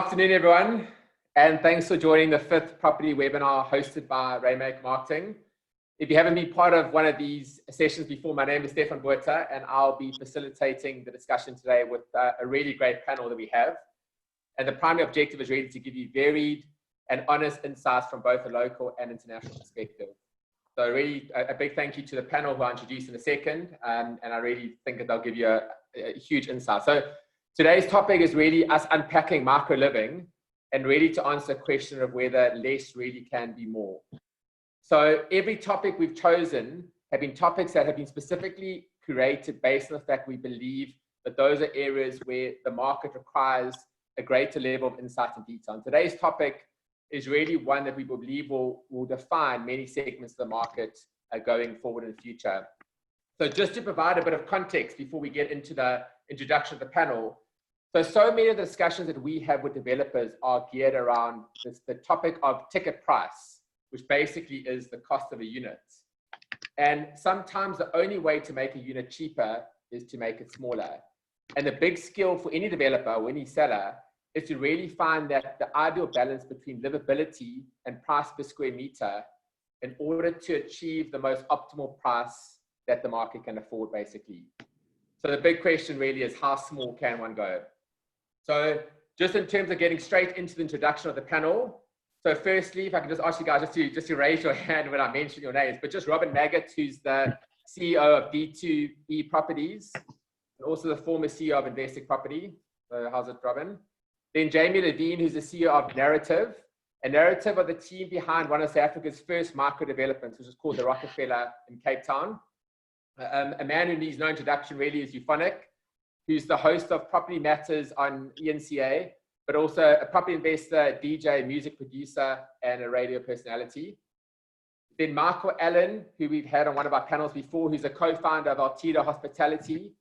Afternoon, everyone, and thanks for joining the 5th property webinar hosted by Rainmaker Marketing. If you haven't been part of one of these sessions before, my name is Stefan Botha, and I'll be facilitating the discussion today with a really great panel that we have. And the primary objective is really to give you varied and honest insights from both a local and international perspective. So really a big thank you to the panel who I'll introduce in a second, and I really think that they'll give you a huge insight. So today's topic is really us unpacking micro living and really to answer the question of whether less really can be more. So every topic we've chosen have been topics that have been specifically curated based on the fact we believe that those are areas where the market requires a greater level of insight and detail. And today's topic is really one that we believe will define many segments of the market going forward in the future. So just to provide a bit of context before we get into the introduction of the panel, so many of the discussions that we have with developers are geared around the topic of ticket price, which basically is the cost of a unit. And sometimes the only way to make a unit cheaper is to make it smaller. And the big skill for any developer or any seller is to really find that the ideal balance between livability and price per square meter in order to achieve the most optimal price that the market can afford, basically. So the big question really is, how small can one go? So just in terms of getting straight into the introduction of the panel, so firstly, if I can just ask you guys just to raise your hand when I mention your names, but just Magid, who's the CEO of D2E Properties, and also the former CEO of Investing Property. So how's it, Robin? Then Jamie Levin, who's the CEO of Narrative. And Narrative are the team behind one of South Africa's first micro developments, which is called the Rockefeller in Cape Town. A man who needs no introduction really is Euphonik, who's the host of Property Matters on ENCA, but also a property investor, DJ, music producer, and a radio personality. Then Michael Allen, who we've had on one of our panels before, who's a co-founder of Altido Hospitality.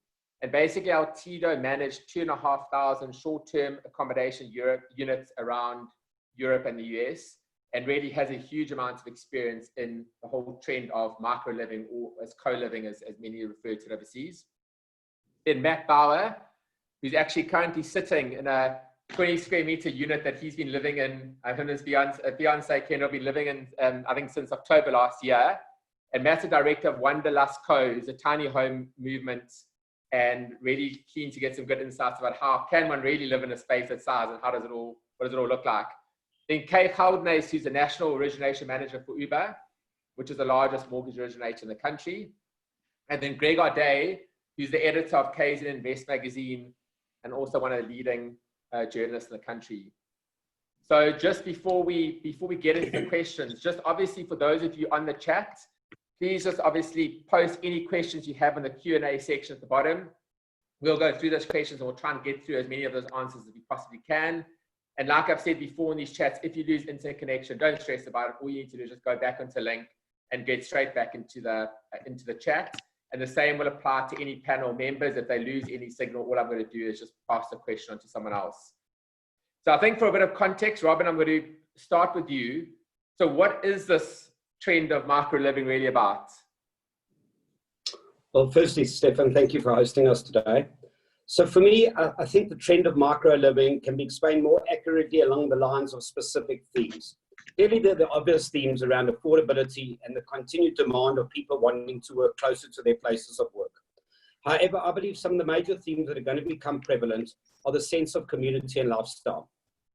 And basically, Altido managed 2,500 short-term accommodation units around Europe and the US, and really has a huge amount of experience in the whole trend of micro living, or as co-living, as many refer to it overseas. Then Matt Bauer, who's actually currently sitting in a 20 square meter unit that he's been living in. Him and his fiance Ken have been living in, I think, since October last year. And Matt's the director of Wanderlust Co., who's a tiny home movement, and really keen to get some good insights about how can one really live in a space that size, and what does it all look like. Then Kay Geldenhuys, who's the national origination manager for Uber, which is the largest mortgage originator in the country. And then Greg Arday, who's the editor of KZN Invest magazine, and also one of the leading journalists in the country. So just before we get into the questions, just obviously for those of you on the chat, please just obviously post any questions you have in the Q&A section at the bottom. We'll go through those questions and we'll try and get through as many of those answers as we possibly can. And like I've said before in these chats, if you lose internet connection, don't stress about it. All you need to do is just go back onto link and get straight back into the chat. And the same will apply to any panel members. If they lose any signal, all I'm going to do is just pass the question on to someone else. So I think for a bit of context, Robin, I'm going to start with you. So what is this trend of micro living really about? Well, firstly, Stefan, thank you for hosting us today. So for me, I think the trend of micro living can be explained more accurately along the lines of specific themes. Clearly, there are the obvious themes around affordability and the continued demand of people wanting to work closer to their places of work. However, I believe some of the major themes that are going to become prevalent are the sense of community and lifestyle,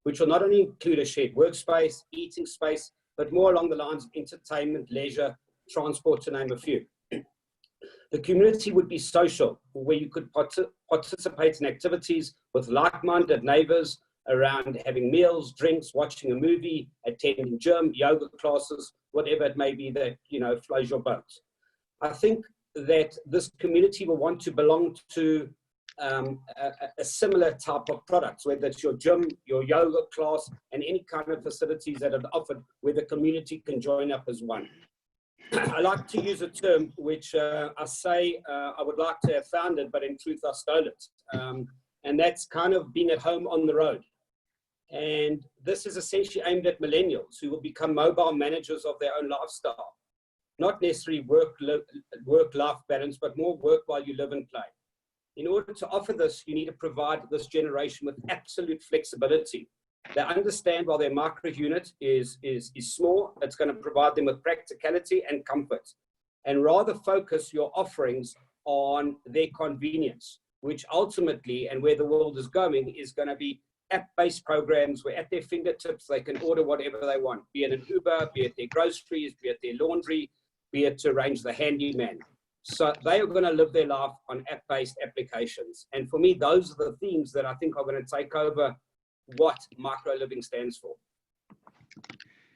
which will not only include a shared workspace, eating space, but more along the lines of entertainment, leisure, transport, to name a few. The community would be social, where you could participate in activities with like-minded neighbors around having meals, drinks, watching a movie, attending gym, yoga classes, whatever it may be that, flows your boat. I think that this community will want to belong to a similar type of products, whether it's your gym, your yoga class, and any kind of facilities that are offered where the community can join up as one. I like to use a term which I say I would like to have founded, but in truth I stole it. And that's kind of being at home on the road. And this is essentially aimed at millennials who will become mobile managers of their own lifestyle. Not necessarily work-life balance, but more work while you live and play. In order to offer this, you need to provide this generation with absolute flexibility They understand while their micro unit is small, it's going to provide them with practicality and comfort, and rather focus your offerings on their convenience, which ultimately, and where the world is going, is going to be app-based programs where at their fingertips they can order whatever they want, be it an Uber, be it their groceries, be it their laundry, be it to arrange the handyman. So they are going to live their life on app-based applications. And for me, those are the themes that I think are going to take over what micro living stands for.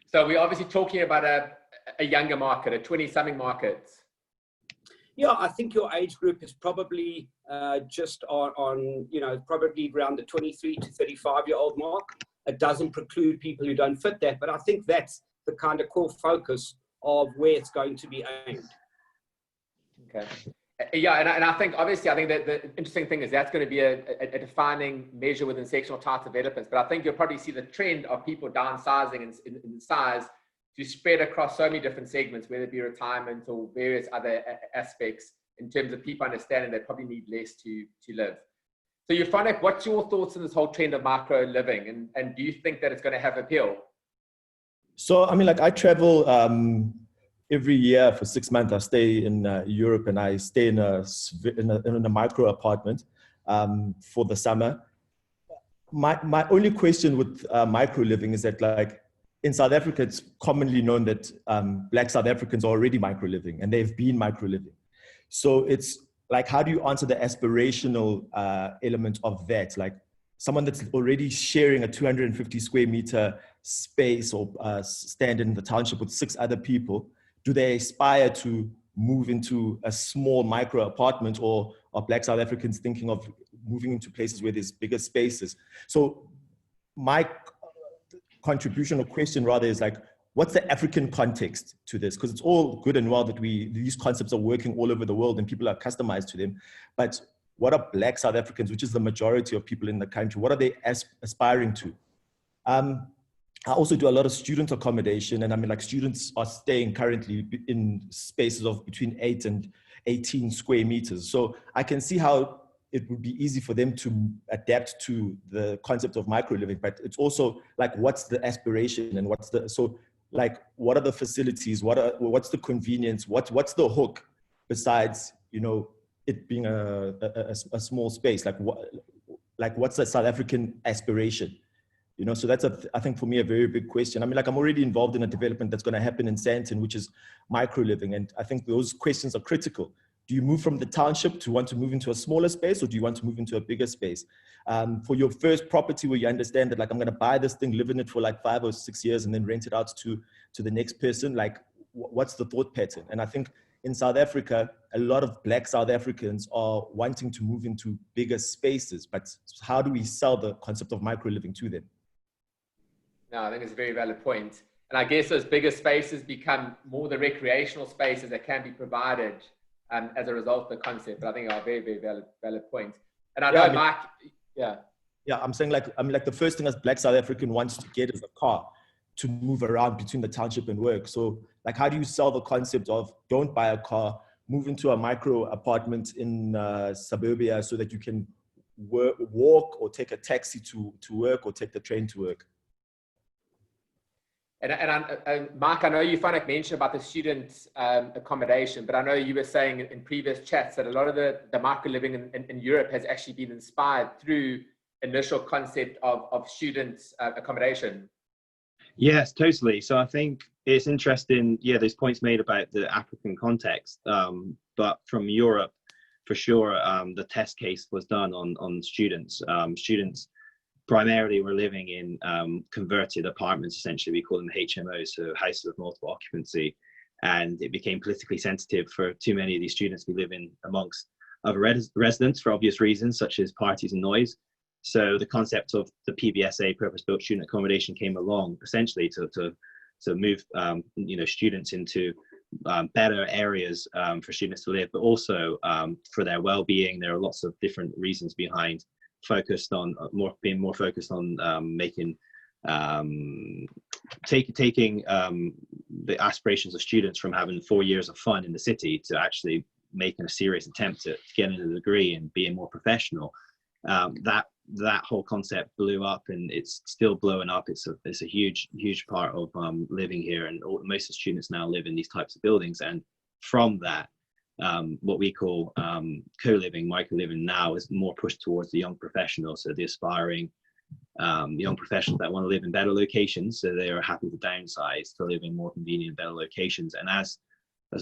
So we're obviously talking about a younger market, a 20-something market. Yeah, I think your age group is probably just on, you know, probably around the 23 to 35-year-old mark. It doesn't preclude people who don't fit that, but I think that's the kind of core focus of where it's going to be aimed. Okay. Yeah, and I think, obviously, I think that the interesting thing is that's going to be a defining measure within sectional title developments. But I think you'll probably see the trend of people downsizing in size to spread across so many different segments, whether it be retirement or various other aspects, in terms of people understanding they probably need less to live. So Euphonik, what's your thoughts on this whole trend of micro living? And do you think that it's going to have appeal? So, I mean, like I travel every year for 6 months. I stay in Europe, and I stay in a micro apartment for the summer. My only question with micro living is that, like, in South Africa, it's commonly known that Black South Africans are already micro living, and they've been micro living. So it's like, how do you answer the aspirational element of that? Like, someone that's already sharing a 250 square meter space or stand in the township with 6 other people, do they aspire to move into a small micro apartment, or are Black South Africans thinking of moving into places where there's bigger spaces? So my contribution or question rather is like, what's the African context to this? Because it's all good and well that these concepts are working all over the world and people are customized to them. But what are Black South Africans, which is the majority of people in the country, what are they aspiring to? I also do a lot of student accommodation, and I mean, like, students are staying currently in spaces of between 8 and 18 square meters. So I can see how it would be easy for them to adapt to the concept of micro living, but it's also like, what's the aspiration, and what are the facilities? What's the convenience? What's the hook besides, you know, it being a small space? Like what's the South African aspiration? You know, so that's I think for me, a very big question. I mean, like, I'm already involved in a development that's going to happen in Sandton, which is micro living. And I think those questions are critical. Do you move from the township to want to move into a smaller space, or do you want to move into a bigger space? For your first property, where you understand that, like, I'm going to buy this thing, live in it for like 5 or 6 years, and then rent it out to the next person, like, what's the thought pattern? And I think in South Africa, a lot of Black South Africans are wanting to move into bigger spaces, but how do we sell the concept of micro living to them? No, I think it's a very valid point. And I guess those bigger spaces become more the recreational spaces that can be provided as a result of the concept. But I think are a very, very valid point. And I know, Mike, Yeah, I'm saying, like, I mean, like, the first thing as Black South African wants to get is a car to move around between the township and work. So, like, how do you sell the concept of don't buy a car, move into a micro apartment in suburbia so that you can walk or take a taxi to work, or take the train to work? And Mark, I know Euphonik mentioned about the student accommodation, but I know you were saying in previous chats that a lot of the micro living in Europe has actually been inspired through initial concept of student accommodation. Yes, totally. So I think it's interesting, those points made about the African context, but from Europe, for sure, the test case was done on students. Students primarily were living in converted apartments, essentially. We call them HMOs, so houses of multiple occupancy. And it became politically sensitive for too many of these students to live in amongst other residents for obvious reasons, such as parties and noise. So the concept of the PBSA, purpose-built student accommodation, came along essentially to move students into better areas for students to live, but also for their well-being. There are lots of different reasons behind being more focused on taking the aspirations of students from having 4 years of fun in the city to actually making a serious attempt at getting a degree and being more professional. That that whole concept blew up, and it's still blowing up. It's a huge part of living here, and most of the students now live in these types of buildings. And from that, what we call co-living, micro-living now is more pushed towards the young professionals, so the aspiring young professionals that want to live in better locations, so they are happy to downsize to live in more convenient, better locations. And as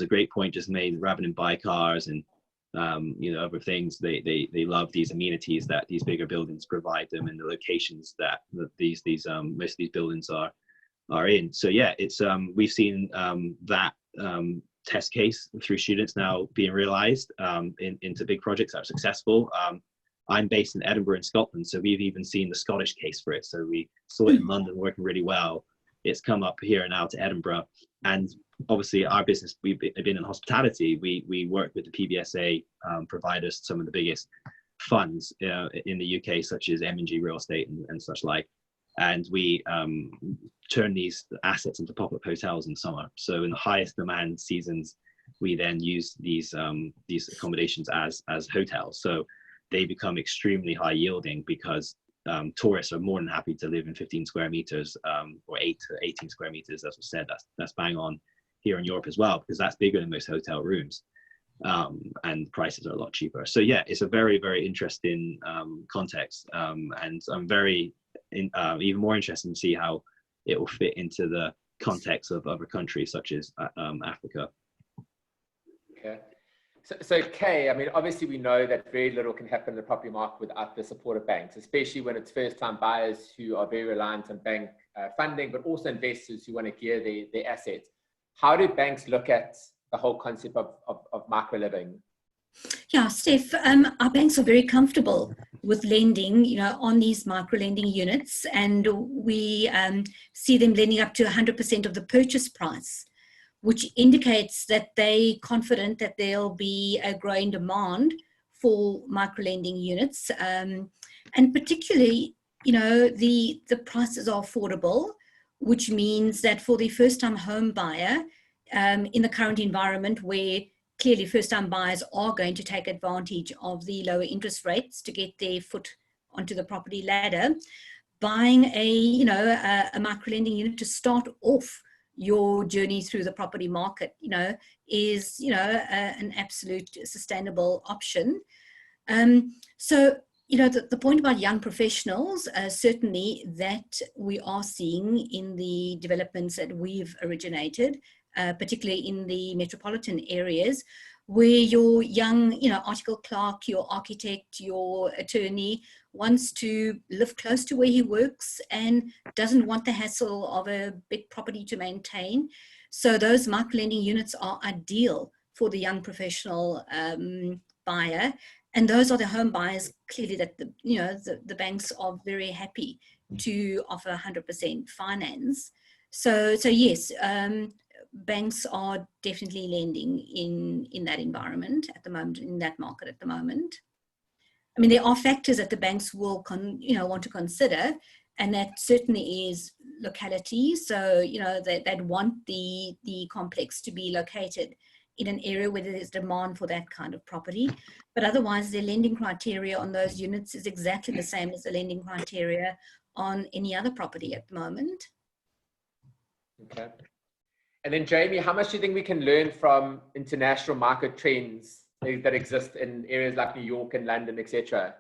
a great point just made, rather than buy cars and other things, they love these amenities that these bigger buildings provide them, and the locations that these most of these buildings are in. So yeah, it's we've seen that test case through students now being realized into big projects that are successful. I'm based in Edinburgh in Scotland, so we've even seen the Scottish case for it. So we saw it in London working really well. It's come up here now to Edinburgh. And obviously our business, we've been in hospitality. We work with the PBSA providers, some of the biggest funds in the UK, such as M&G Real Estate and such like. And we turn these assets into pop-up hotels in summer. So in the highest demand seasons, we then use these accommodations as hotels. So they become extremely high yielding because tourists are more than happy to live in 15 square meters or 8 to 18 square meters. As I said, that's bang on here in Europe as well, because that's bigger than most hotel rooms, and prices are a lot cheaper. So yeah, it's a very, very interesting context, and I'm very even more interested to see how it will fit into the context of other countries such as Africa. Okay. So Kay, I mean, obviously we know that very little can happen in the property market without the support of banks, especially when it's first-time buyers who are very reliant on bank funding, but also investors who want to gear their assets. How do banks look at the whole concept of micro-living? Yeah, Steph, our banks are very comfortable with lending, on these micro-lending units, and we see them lending up to 100% of the purchase price, which indicates that they're confident that there'll be a growing demand for micro-lending units. And particularly, the prices are affordable, which means that for the first-time home buyer, in the current environment where clearly first-time buyers are going to take advantage of the lower interest rates to get their foot onto the property ladder, buying a micro-lending unit to start off your journey through the property market, is, an absolute sustainable option. So, the point about young professionals, certainly that we are seeing in the developments that we've originated, particularly in the metropolitan areas, where your young, article clerk, your architect, your attorney wants to live close to where he works and doesn't want the hassle of a big property to maintain. So those micro-lending units are ideal for the young professional buyer. And those are the home buyers, clearly, that the banks are very happy to offer 100% finance. So yes, banks are definitely lending in that environment at the moment, in that market at the moment. I mean, there are factors that the banks will want to consider, and that certainly is locality. So, they'd want the complex to be located in an area where there's demand for that kind of property. But otherwise, their lending criteria on those units is exactly the same as the lending criteria on any other property at the moment. Okay. And then Jamie, how much do you think we can learn from international market trends that exist in areas like New York and London, etc.?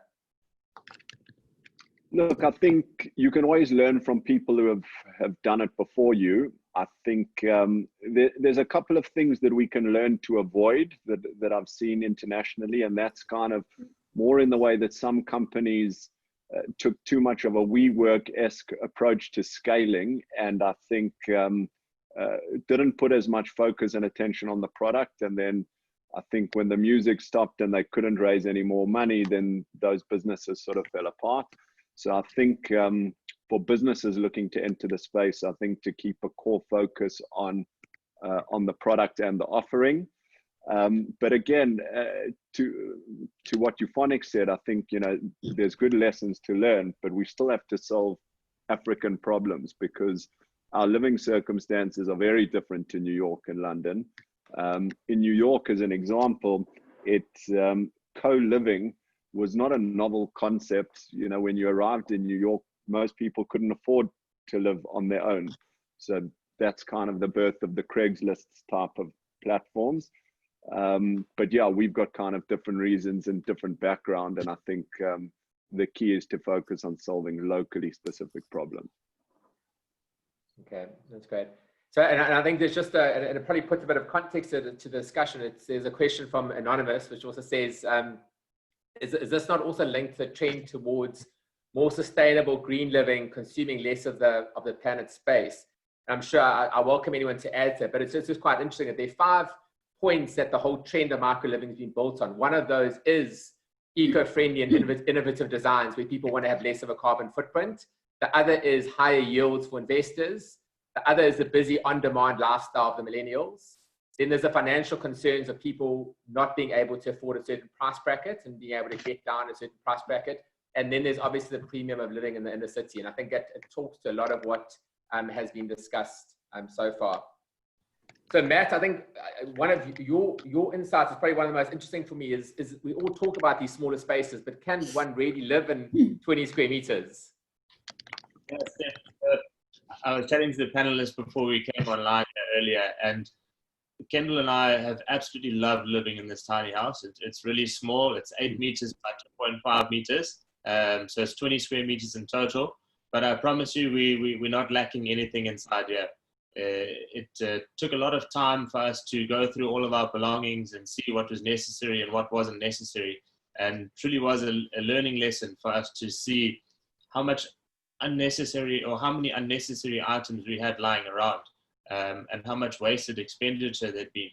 Look, I think you can always learn from people who have done it before you. I think there's a couple of things that we can learn to avoid that I've seen internationally, and that's kind of more in the way that some companies took too much of a WeWork-esque approach to scaling, and I think didn't put as much focus and attention on the product. And then I think when the music stopped and they couldn't raise any more money, then those businesses sort of fell apart. So I think for businesses looking to enter the space, I think to keep a core focus on the product and the offering. But again, to what Euphonik said, I think, there's good lessons to learn, but we still have to solve African problems because our living circumstances are very different to New York and London. In New York, as an example, it's co-living was not a novel concept. You know, when you arrived in New York, most people couldn't afford to live on their own. So that's kind of the birth of the Craigslist type of platforms. But yeah, we've got kind of different reasons and different background. And I think the key is to focus on solving locally specific problems. Okay, that's great. So, and I think there's just and it probably puts a bit of context to the discussion. There's a question from Anonymous, which also says, is this not also linked to the trend towards more sustainable green living, consuming less of the planet's space? And I'm sure I welcome anyone to add to it, but it's just quite interesting that there are 5 points that the whole trend of micro living has been built on. One of those is eco-friendly and innovative designs where people want to have less of a carbon footprint. The other is higher yields for investors. The other is the busy on-demand lifestyle of the millennials. Then there's the financial concerns of people not being able to afford a certain price bracket and being able to get down a certain price bracket. And then there's obviously the premium of living in the inner city. And I think that it talks to a lot of what has been discussed so far. So Matt, I think one of your insights is probably one of the most interesting for me is we all talk about these smaller spaces, but can one really live in 20 square meters? Yes, I was chatting to the panelists before we came online earlier, and Kendall and I have absolutely loved living in this tiny house. It's really small. It's 8 meters by 2.5 meters. So it's 20 square meters in total. But I promise you, we're not lacking anything inside here. It took a lot of time for us to go through all of our belongings and see what was necessary and what wasn't necessary. And truly was a learning lesson for us to see how much unnecessary or how many unnecessary items we had lying around, and how much wasted expenditure there'd been.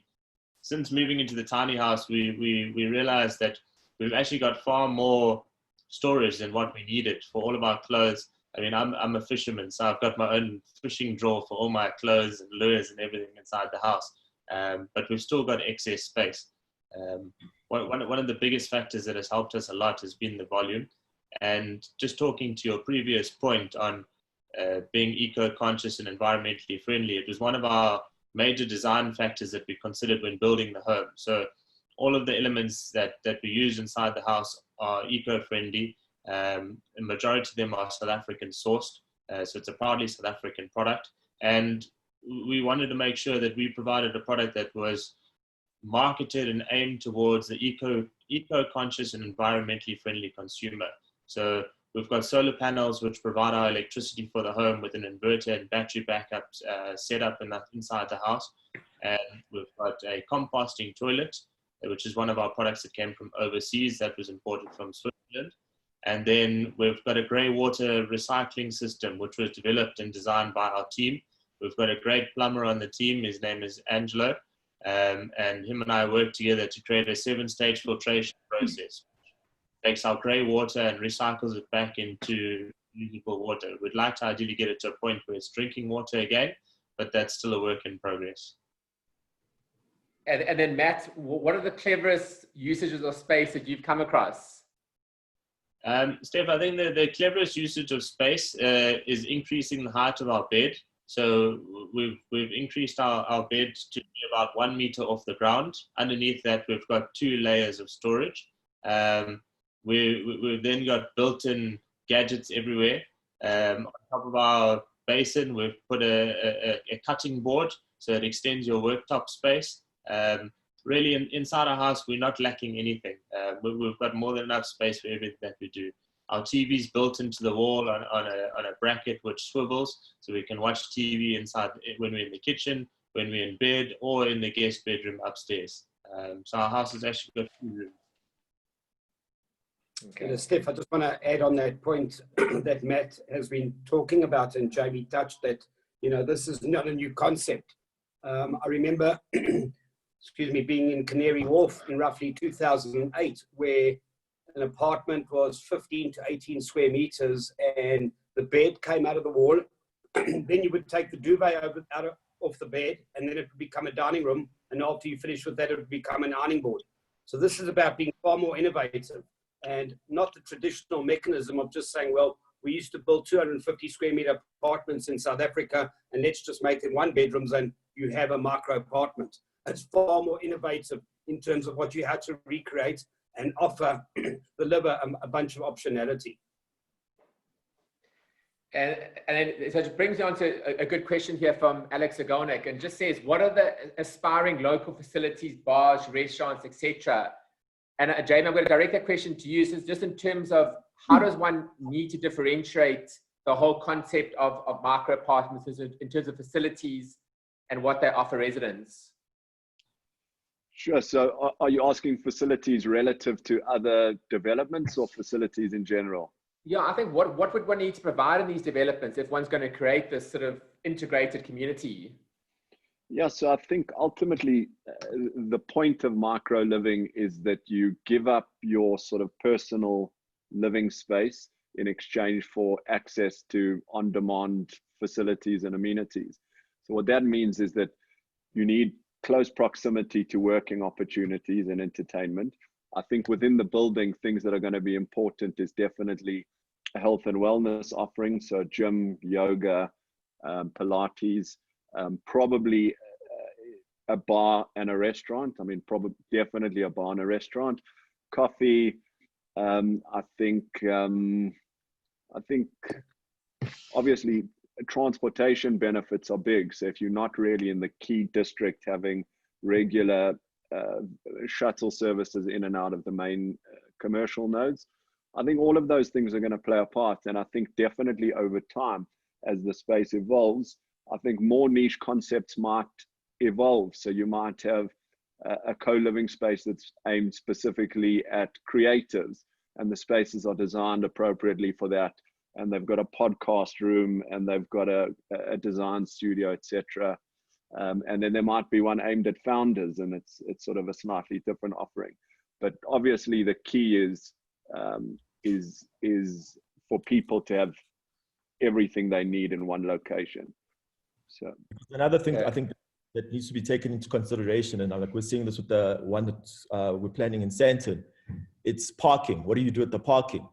Since moving into the tiny house, we realized that we've actually got far more storage than what we needed for all of our clothes. I mean, I'm a fisherman, so I've got my own fishing drawer for all my clothes and lures and everything inside the house. But we've still got excess space. One of the biggest factors that has helped us a lot has been the volume. And just talking to your previous point on being eco-conscious and environmentally friendly, it was one of our major design factors that we considered when building the home. So all of the elements that we use inside the house are eco-friendly. A majority of them are South African sourced, so it's a proudly South African product. And we wanted to make sure that we provided a product that was marketed and aimed towards the eco-conscious and environmentally friendly consumer. So we've got solar panels which provide our electricity for the home with an inverter and battery backup set up inside the house. And we've got a composting toilet, which is one of our products that came from overseas that was imported from Switzerland. And then we've got a grey water recycling system, which was developed and designed by our team. We've got a great plumber on the team. His name is Angelo. And him and I work together to create a 7-stage filtration process. Takes our grey water and recycles it back into usable water. We'd like to ideally get it to a point where it's drinking water again, but that's still a work in progress. And then Matt, what are the cleverest usages of space that you've come across? Steph, I think the cleverest usage of space is increasing the height of our bed. So we've increased our bed to be about 1 meter off the ground. Underneath that, we've got 2 layers of storage. We've then got built-in gadgets everywhere. On top of our basin, we've put a cutting board, so it extends your worktop space. Really, inside our house, we're not lacking anything. We've got more than enough space for everything that we do. Our TV's built into the wall on a bracket which swivels, so we can watch TV inside when we're in the kitchen, when we're in bed, or in the guest bedroom upstairs. So our house has actually got 2 rooms. Okay. Steph, I just want to add on that point that Matt has been talking about, and Jamie touched that, you know, this is not a new concept. I remember, excuse me, being in Canary Wharf in roughly 2008, where an apartment was 15 to 18 square meters, and the bed came out of the wall. Then you would take the duvet off the bed, and then it would become a dining room. And after you finish with that, it would become an ironing board. So this is about being far more innovative, and not the traditional mechanism of just saying, well, we used to build 250 square meter apartments in South Africa, and let's just make them 1 bedrooms and you have a micro apartment. It's far more innovative in terms of what you had to recreate and offer, deliver a bunch of optionality. And so it brings me on to a good question here from Alex Euphonik, and just says, what are the aspiring local facilities, bars, restaurants, etc.? And Jamie, I'm going to direct that question to you. So just in terms of how does one need to differentiate the whole concept of micro apartments in terms of facilities and what they offer residents? Sure. So are you asking facilities relative to other developments or facilities in general? Yeah, I think what would one need to provide in these developments if one's going to create this sort of integrated community? Yeah, so I think ultimately the point of micro living is that you give up your sort of personal living space in exchange for access to on-demand facilities and amenities. So what that means is that you need close proximity to working opportunities and entertainment. I think within the building, things that are going to be important is definitely a health and wellness offering. So gym, yoga, Pilates, probably a bar and a restaurant. I mean, probably definitely a bar and a restaurant. Coffee. I think obviously transportation benefits are big. So if you're not really in the key district, having regular shuttle services in and out of the main commercial nodes, I think all of those things are going to play a part. And I think definitely over time, as the space evolves, I think more niche concepts might evolve. So you might have a co-living space that's aimed specifically at creatives, and the spaces are designed appropriately for that. And they've got a podcast room, and they've got a design studio, etc. And then there might be one aimed at founders, and it's sort of a slightly different offering. But obviously, the key is for people to have everything they need in one location. So another thing I think that needs to be taken into consideration, and like we're seeing this with the one that we're planning in Sandton, it's parking. What do you do at the parking?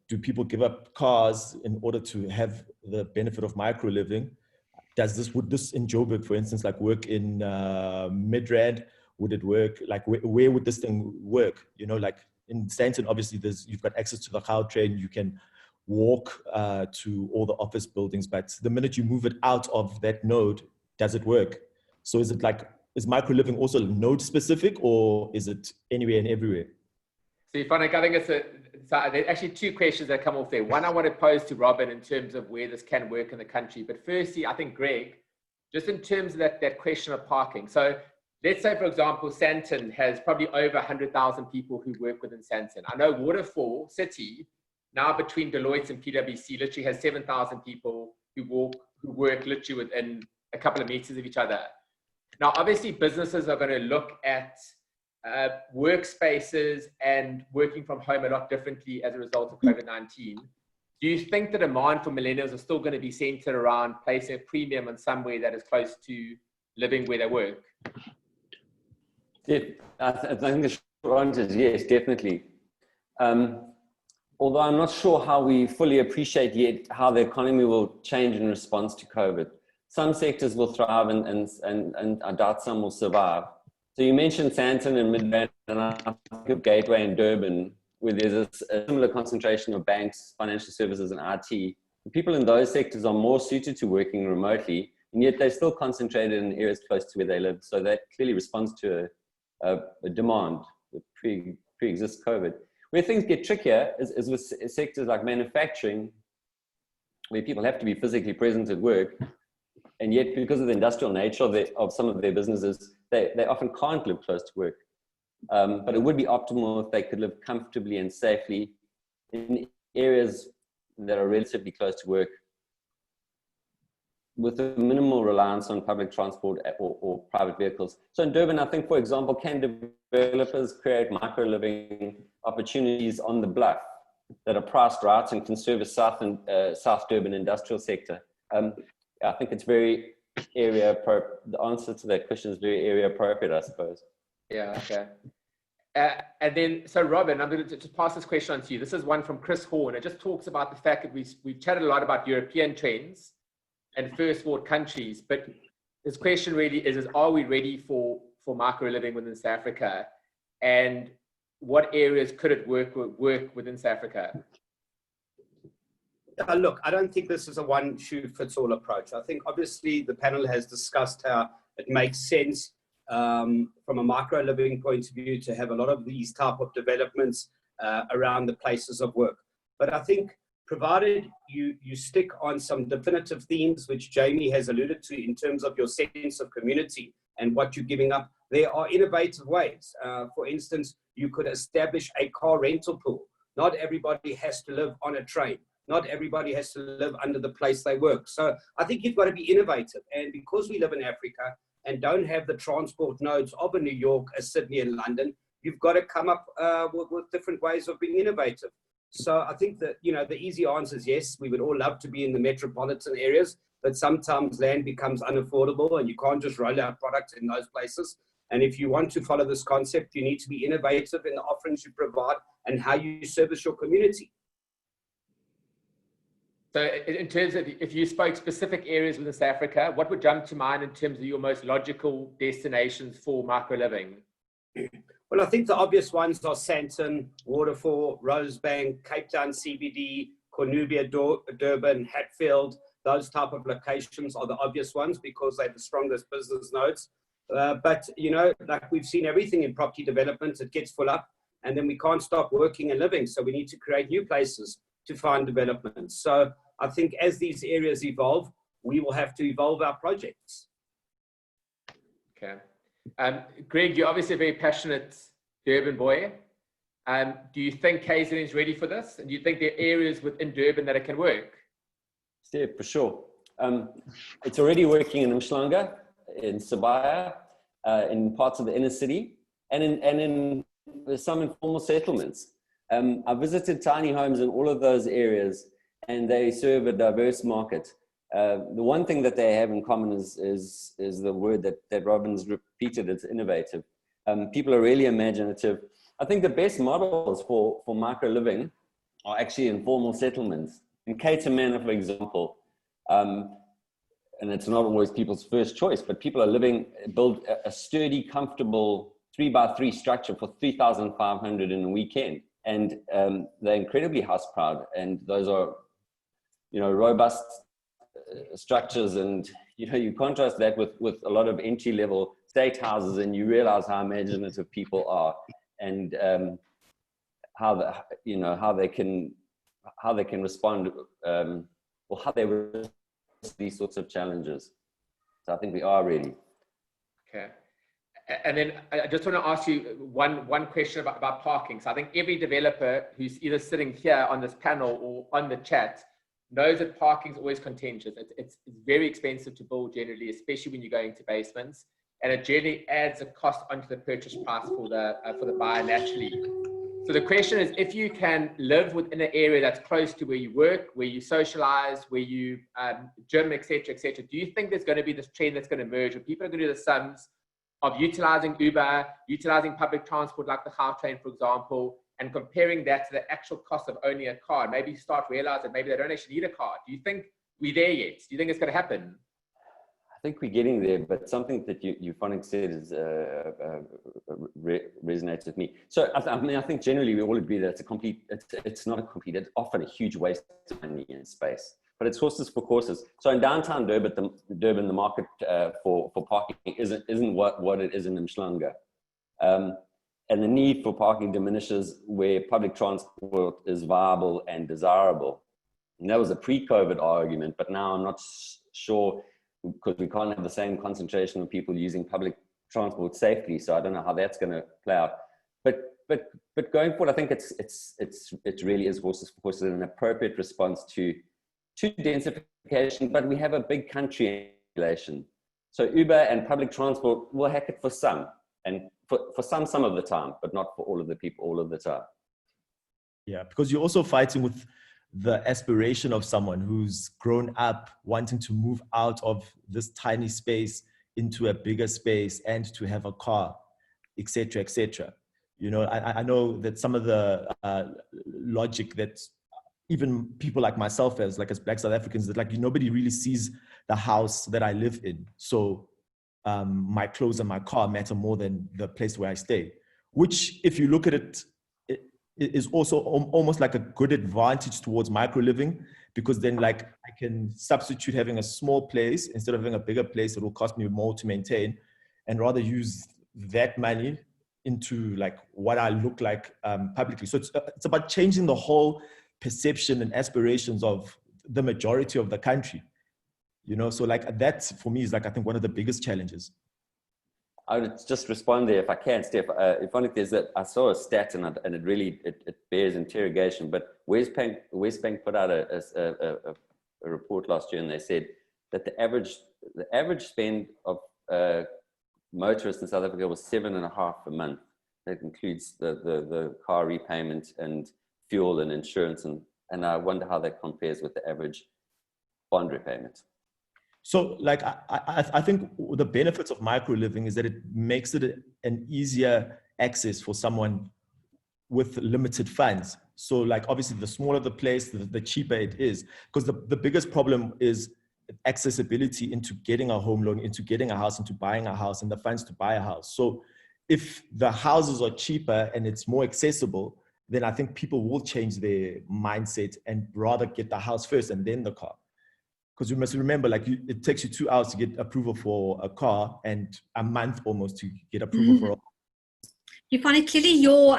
Do people give up cars in order to have the benefit of micro living? Would this in Joburg, for instance, like work in Midrand? Would it work? Like where would this thing work? You know, like in Sandton, obviously you've got access to the Gautrain. You can walk to all the office buildings, but the minute you move it out of that node, does it work? So is micro living also node specific, or is it anywhere and everywhere? So Euphonik, I think there's actually two questions that come off there. One I want to pose to Robin in terms of where this can work in the country. But firstly, I think Greg, just in terms of that question of parking. So let's say, for example, Sandton has probably over 100,000 people who work within Sandton. I know Waterfall City, now between Deloitte and PwC, literally has 7,000 people who work literally within a couple of meters of each other. Now, obviously, businesses are going to look at workspaces and working from home a lot differently as a result of COVID-19. Do you think the demand for millennials is still going to be centered around placing a premium on somewhere that is close to living where they work? Yeah, I think the short answer is yes, definitely. Although I'm not sure how we fully appreciate yet how the economy will change in response to COVID. Some sectors will thrive and I doubt some will survive. So you mentioned Sandton and Midrand, and I think of Gateway and Durban, where there's a similar concentration of banks, financial services, and IT. The people in those sectors are more suited to working remotely, and yet they're still concentrated in areas close to where they live. So that clearly responds to a demand that pre-exists COVID. Where things get trickier is with sectors like manufacturing, where people have to be physically present at work, and yet because of the industrial nature of some of their businesses, they often can't live close to work. But it would be optimal if they could live comfortably and safely in areas that are relatively close to work, with a minimal reliance on public transport or private vehicles. So in Durban, I think, for example, can developers create micro-living opportunities on the bluff that are priced right and can service South Durban industrial sector? I think it's very area appropriate. The answer to that question is very area appropriate, I suppose. Yeah, okay. And then, so Robin, I'm going to just pass this question on to you. This is one from Chris Horn. It just talks about the fact that we've chatted a lot about European trends and first world countries, but this question really is are we ready for micro living within South Africa? And what areas could it work within South Africa? Look, I don't think this is a one-shoe-fits-all approach. I think obviously the panel has discussed how it makes sense from a micro-living point of view to have a lot of these type of developments around the places of work. But I think provided you stick on some definitive themes, which Jamie has alluded to in terms of your sense of community and what you're giving up, there are innovative ways. For instance, you could establish a car rental pool. Not everybody has to live on a train. Not everybody has to live under the place they work. So I think you've got to be innovative. And because we live in Africa and don't have the transport nodes of a New York, a Sydney, and London, you've got to come up with different ways of being innovative. So I think that, you know, the easy answer is yes, we would all love to be in the metropolitan areas, but sometimes land becomes unaffordable and you can't just roll out products in those places. And if you want to follow this concept, you need to be innovative in the offerings you provide and how you service your community. So in terms of, if you spoke specific areas within South Africa, what would jump to mind in terms of your most logical destinations for micro-living? Well, I think the obvious ones are Sandton, Waterfall, Rosebank, Cape Town CBD, Cornubia, Durban, Hatfield. Those type of locations are the obvious ones because they're the strongest business nodes. But, you know, like we've seen everything in property development, it gets full up and then we can't stop working and living. So we need to create new places to find development. So I think as these areas evolve, we will have to evolve our projects. Okay. Greg, you're obviously a very passionate Durban boy. Do you think KZN is ready for this? And do you think there are areas within Durban that it can work? Yeah, for sure. It's already working in Umhlanga, in Sibaya, in parts of the inner city, and in some informal settlements. I visited tiny homes in all of those areas, and they serve a diverse market. The one thing that they have in common is the word that Robin's repeated, it's innovative. People are really imaginative. I think the best models for micro-living are actually informal settlements. In Catermanor, for example, and it's not always people's first choice, but people are build a sturdy, comfortable 3x3 structure for 3,500 in a weekend. And they're incredibly house proud, and those are, you know, robust structures. And you know, you contrast that with a lot of entry level state houses, and you realize how imaginative people are, and how they can respond, or how they respond to these sorts of challenges. So I think we are ready. Okay. And then I just want to ask you one question about parking. So I think every developer who's either sitting here on this panel or on the chat knows that parking is always contentious. It's very expensive to build generally, especially when you're going to basements. And it generally adds a cost onto the purchase price for the buyer naturally. So the question is, if you can live within an area that's close to where you work, where you socialize, where you gym, et cetera, do you think there's going to be this trend that's going to emerge where people are going to do the sums of utilizing Uber, utilizing public transport like the Gautrain, for example, and comparing that to the actual cost of owning a car? Maybe start realizing that maybe they don't actually need a car. Do you think we're there yet? Do you think it's going to happen? I think we're getting there, but something that Euphonik said is resonates with me. So I think generally we all agree that it's not a complete, it's often a huge waste of money and space. But it's horses for courses. So in downtown Durban, the market for parking isn't what it is in Umhlanga. And the need for parking diminishes where public transport is viable and desirable. And that was a pre-COVID argument, but now I'm not sure, because we can't have the same concentration of people using public transport safely. So I don't know how that's going to play out. But going forward, I think it really is horses for courses, an appropriate response to densification, but we have a big country population. So Uber and public transport will hack it for some, and for some of the time, but not for all of the people all of the time. Yeah, because you're also fighting with the aspiration of someone who's grown up wanting to move out of this tiny space into a bigger space and to have a car, etc., etc. You know, I know that some of the logic that even people like myself as Black South Africans, that nobody really sees the house that I live in. So my clothes and my car matter more than the place where I stay. which if you look at it, it is also almost like a good advantage towards micro living, because then like I can substitute having a small place instead of having a bigger place that will cost me more to maintain, and rather use that money into like what I look like publicly. So it's about changing the whole perception and aspirations of the majority of the country, you know. So like that for me is like, I think one of the biggest challenges. I would just respond there if I can, Steph. Euphonik, I saw a stat and it really bears interrogation. But Westbank put out a report last year, and they said that the average spend of motorists in South Africa was 7.5 a month. That includes the car repayment and fuel and insurance, and I wonder how that compares with the average bond repayment. So like, I think the benefits of micro living is that it makes it an easier access for someone with limited funds. So like, obviously the smaller the place, the cheaper it is, because the biggest problem is accessibility into getting a home loan, into getting a house, into buying a house, and the funds to buy a house. So if the houses are cheaper and it's more accessible, then I think people will change their mindset and rather get the house first and then the car. Because you must remember, like, it takes you 2 hours to get approval for a car and a month almost to get approval for a car. You find it clearly your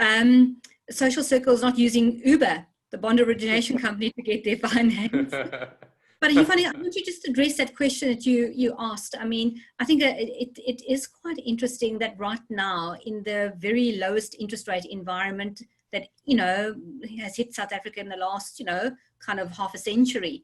social circle is not using Uber, the bond origination company, to get their finance. But you find it, I want you just to address that question that you asked. I mean, I think it is quite interesting that right now, in the very lowest interest rate environment that, you know, has hit South Africa in the last, you know, kind of half a century,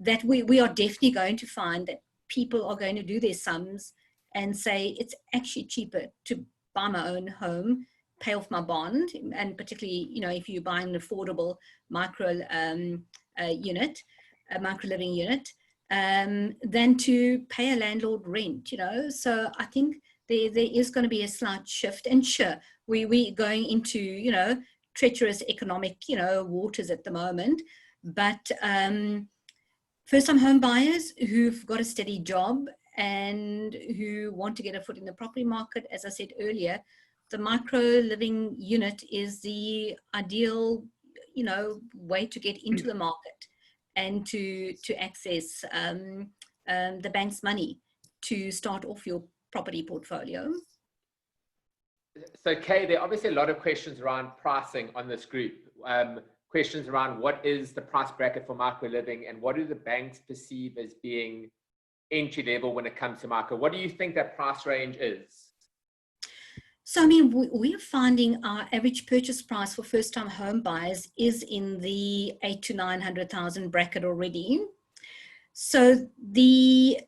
that we are definitely going to find that people are going to do their sums and say, it's actually cheaper to buy my own home, pay off my bond, and particularly, you know, if you buy an affordable micro unit, a micro living unit, than to pay a landlord rent, you know. So I think there is going to be a slight shift. And sure, we're going into, you know, treacherous economic, you know, waters at the moment, but first-time home buyers who've got a steady job and who want to get a foot in the property market, as I said earlier, the micro living unit is the ideal, you know, way to get into the market and to access the bank's money to start off your property portfolio. So Kay, there are obviously a lot of questions around pricing on this group. Questions around what is the price bracket for micro living and what do the banks perceive as being entry level when it comes to micro? What do you think that price range is? So, I mean, we're finding our average purchase price for first-time home buyers is in the 800,000 to 900,000 bracket already. So the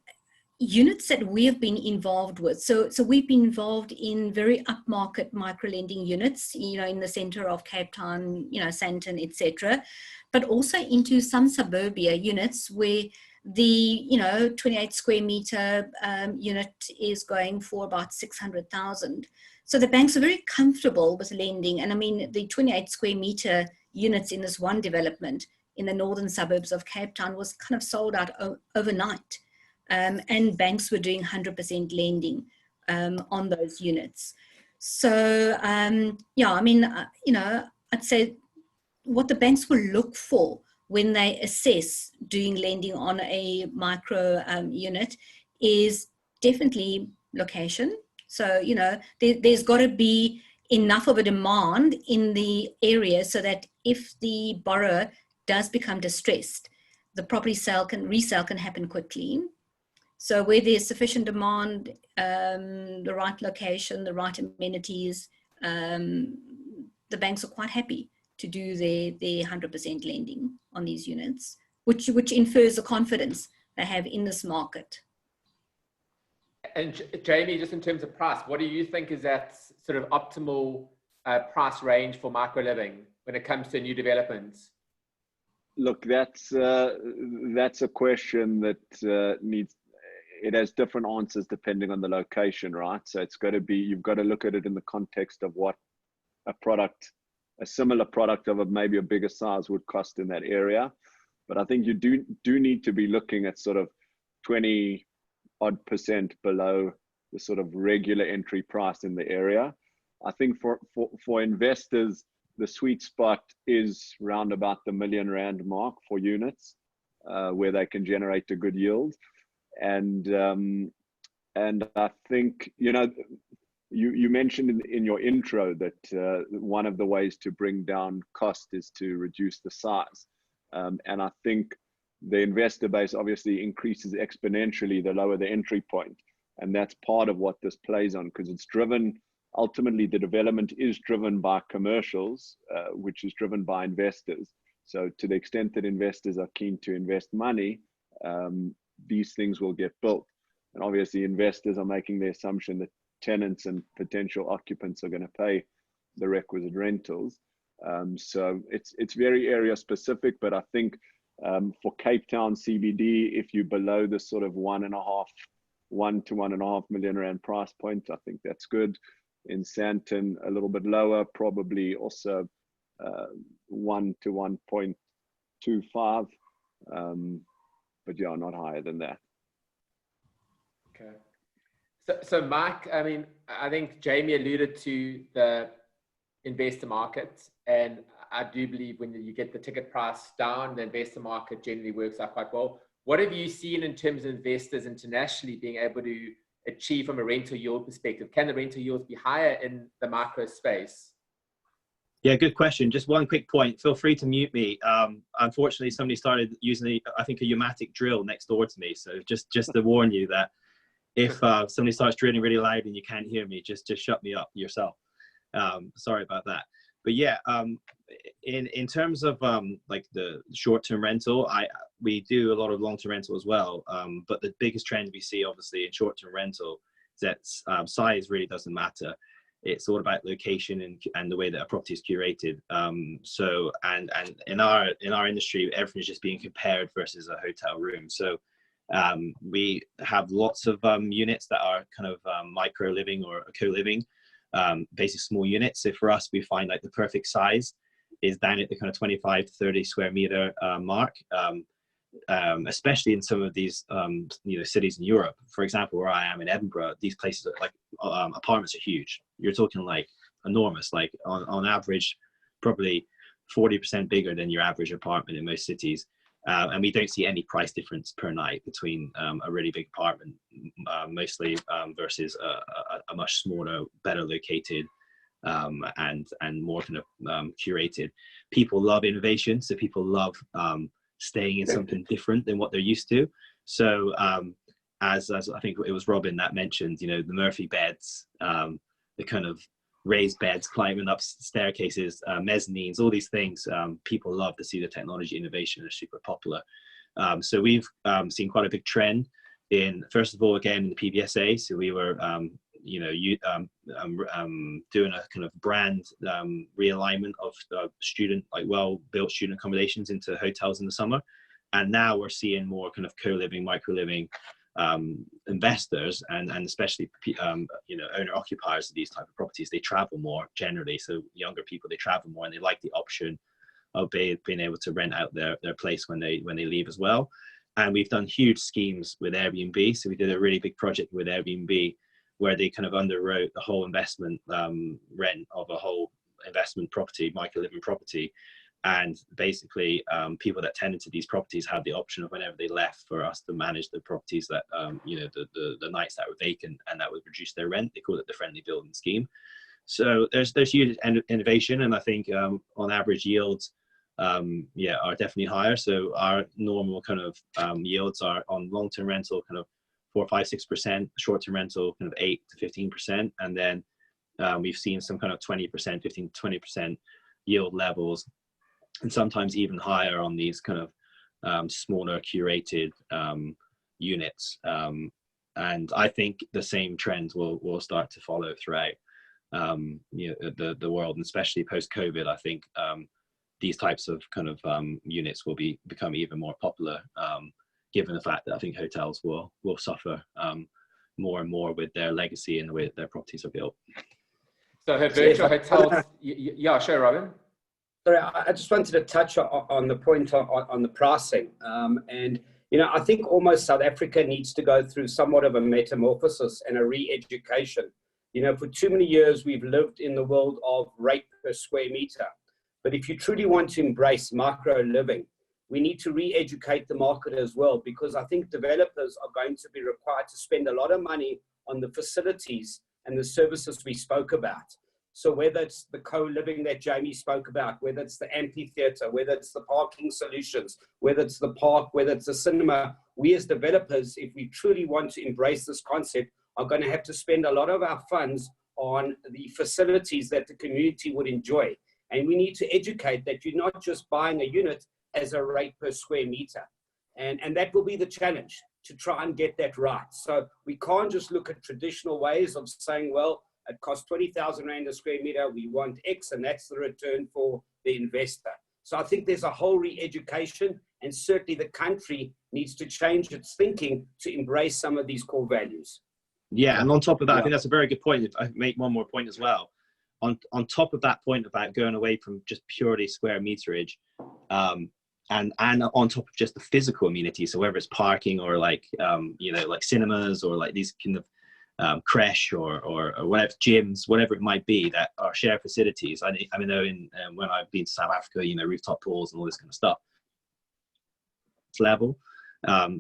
units that we have been involved with, so we've been involved in very upmarket micro-lending units, you know, in the center of Cape Town, you know, Sandton, etc., but also into some suburbia units where the, you know, 28 square meter unit is going for about 600,000. So the banks are very comfortable with lending. And I mean, the 28 square meter units in this one development in the northern suburbs of Cape Town was kind of sold out overnight. And banks were doing 100% lending on those units. So, yeah, I mean, you know, I'd say what the banks will look for when they assess doing lending on a micro unit is definitely location. So, you know, there's got to be enough of a demand in the area so that if the borrower does become distressed, the property resale can happen quickly. So where there's sufficient demand, the right location, the right amenities, the banks are quite happy to do their 100% lending on these units, which infers the confidence they have in this market. And Jamie, just in terms of price, what do you think is that sort of optimal price range for micro living when it comes to new developments? Look, that's a question that it has different answers depending on the location, right? So it's got to be, you've got to look at it in the context of what a similar product of maybe a bigger size would cost in that area. But I think you do need to be looking at sort of 20% below the sort of regular entry price in the area. I think for investors, the sweet spot is round about the R1 million mark for units, where they can generate a good yield. And I think, you know, you mentioned in your intro that one of the ways to bring down cost is to reduce the size. And I think the investor base obviously increases exponentially the lower the entry point. And that's part of what this plays on, because it's driven, ultimately the development is driven by commercials, which is driven by investors. So to the extent that investors are keen to invest money, these things will get built. And obviously investors are making the assumption that tenants and potential occupants are going to pay the requisite rentals. So it's very area specific, but I think for Cape Town CBD, if you're below the sort of 1 to 1.5 million rand price point, I think that's good. In Sandton, a little bit lower, probably also 1 to 1.25, but yeah, not higher than that. Okay. So Mike, I mean, I think Jamie alluded to the investor market, and I do believe when you get the ticket price down, the investor market generally works out quite well. What have you seen in terms of investors internationally being able to achieve from a rental yield perspective? Can the rental yields be higher in the micro space? Yeah, good question. Just one quick point. Feel free to mute me. Unfortunately, somebody started using, I think, a pneumatic drill next door to me. So just to warn you that if somebody starts drilling really loud and you can't hear me, just shut me up yourself. Sorry about that. But yeah, in terms of like the short-term rental, we do a lot of long-term rental as well. But the biggest trend we see, obviously, in short-term rental is that size really doesn't matter. It's all about location and the way that a property is curated. So and in our industry, everything is just being compared versus a hotel room. So we have lots of units that are kind of micro living or co-living, basically small units. So for us, we find like the perfect size is down at the kind of 25 to 30 square meter mark, especially in some of these cities in Europe. For example, where I am in Edinburgh, these places are like apartments are huge. You're talking like enormous, like on average, probably 40% bigger than your average apartment in most cities. And we don't see any price difference per night between a really big apartment, mostly versus a much smaller, better located, and more kind of curated. People love innovation, so people love staying in something different than what they're used to. So as I think it was Robin that mentioned, the Murphy beds, the kind of raised beds, climbing up staircases, mezzanines, all these things, people love to see the technology innovation. Are super popular. So we've seen quite a big trend in, first of all, again, in the PBSA. So we were doing a kind of brand realignment of student, like well-built student accommodations into hotels in the summer. And now we're seeing more kind of co-living, micro-living investors and especially owner occupiers of these type of properties. They travel more generally, so younger people, they travel more and they like the option of being able to rent out their place when they leave as well. And we've done huge schemes with Airbnb. So we did a really big project with Airbnb where they kind of underwrote the whole investment rent of a whole investment property, micro-living property. And basically, people that tenanted these properties had the option of whenever they left for us to manage the properties that, the nights that were vacant, and that would reduce their rent. They call it the friendly building scheme. So there's huge innovation, and I think on average yields, are definitely higher. So our normal kind of yields are on long-term rental kind of 4, 5, 6%, short-term rental kind of 8 to 15%, and then we've seen some kind of 20%, 15 to 20% yield levels, and sometimes even higher on these kind of smaller curated units. And I think the same trends will start to follow throughout the world, and especially post-COVID. I think these types of kind of units will become even more popular, given the fact that I think hotels will suffer more and more with their legacy and the way that their properties are built. So her virtual hotels, yeah, sure, Robin. Sorry, I just wanted to touch on the point on the pricing. And, I think almost South Africa needs to go through somewhat of a metamorphosis and a re-education You know, for too many years, we've lived in the world of rate per square meter. But if you truly want to embrace micro living, we need to re-educate the market as well, because I think developers are going to be required to spend a lot of money on the facilities and the services we spoke about. So whether it's the co-living that Jamie spoke about, whether it's the amphitheater, whether it's the parking solutions, whether it's the park, whether it's the cinema, we as developers, if we truly want to embrace this concept, are going to have to spend a lot of our funds on the facilities that the community would enjoy. And we need to educate that you're not just buying a unit as a rate per square meter. And that will be the challenge, to try and get that right. So we can't just look at traditional ways of saying, well, it costs 20,000 Rand a square meter, we want X, and that's the return for the investor. So I think there's a whole re-education, and certainly the country needs to change its thinking to embrace some of these core values. Yeah, and on top of that, I think that's a very good point. If I make one more point as well. On top of that point about going away from just purely square meterage, and on top of just the physical amenities, so whether it's parking or like, you know, like cinemas or like these kind of creche or whatever, gyms, whatever it might be that are shared facilities. I know in when I've been to South Africa, you know, rooftop pools and all this kind of stuff. Level.